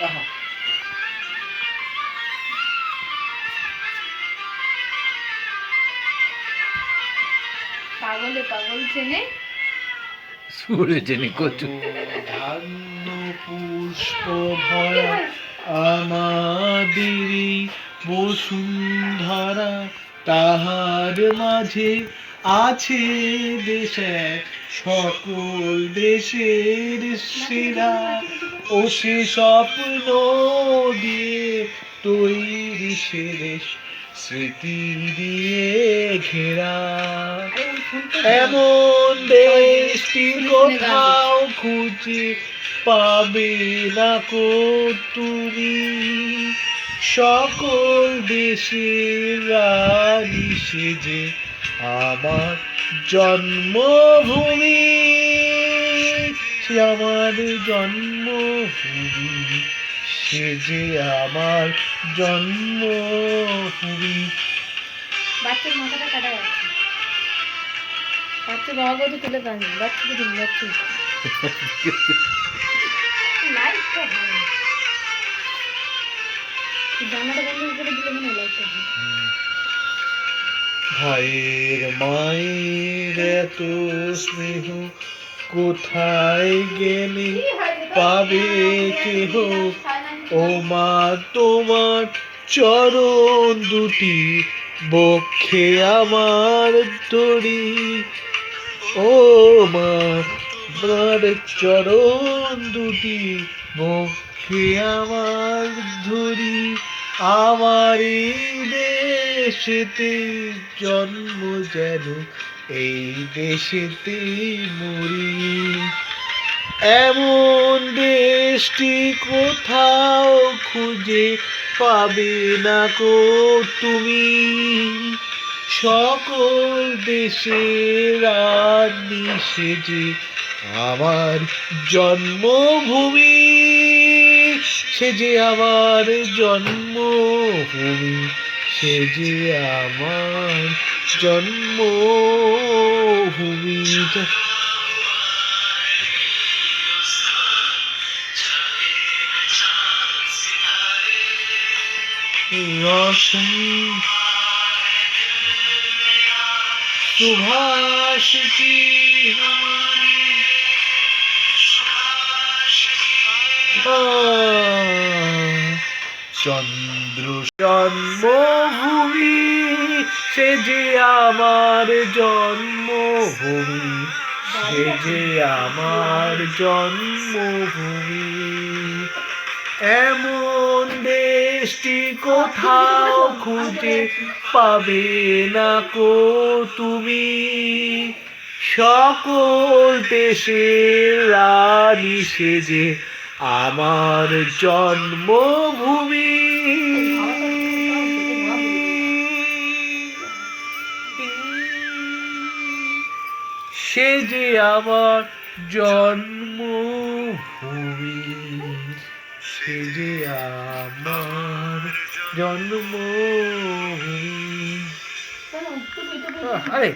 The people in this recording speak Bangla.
আহা, পাগলে পাগল চেনে সুরে চেনে কচু। ধান্য পুষ্প ভরা আমাদেরই বসুন্ধরা, তাহার মাঝে আছে দেশ এক, সকল দেশের সেরা। ও সে স্বপ্ন দিয়ে তৈরি সে দেশ, স্মৃতি দিয়ে ঘেরা। এমন দেশটি কোথাও খুঁজে পাবে না কো তুমি, সকল দেশের রানী সেজে আমার জন্মভূমি, সে আমার জন্মভূমি, সে যে আমার জন্মভূমি। বাচ্চার মাথাটা কাটা যাচ্ছে, বাচ্চা বাবাকে তো তুলে পারেনি, বাচ্চাকে দিন বাচ্চা লাইটটা ভালো, জানাটা বন্ধ করে দিলে মনে হয় লাইটটা ভালো। ভাইয়ের মায়ের এত স্নেহ কোথায় গেলে পাবে কেহ, ও মা তোমার চরণ দুটি বক্ষে আমার ধরি, ও মা তোমার চরণ দুটি বক্ষে আমার ধরি। আমার এই দেশেতে জন্ম যেন এই দেশেতে মরি, এমন দেশটি কোথাও খুঁজে পাবে না কো তুমি, সকল দেশের রানী সেজে আমার জন্মভূমি, সে যে আমার জন্মভূমি, সে যে আমার জন্মভূমি। रोशन सुभाष की चंद्र जन्मभूमि, সে যে আমার জন্মভূমি, সে যে আমার জন্মভূমি, এমন দেশটি কোথাও খুঁজে পাবে না কো তুমি, সকল দেশের রানী সেজে আমার জন্মভূমি, সে যে আমার জন্মভূমি, সে যে আমার জন্মভূমি। আরে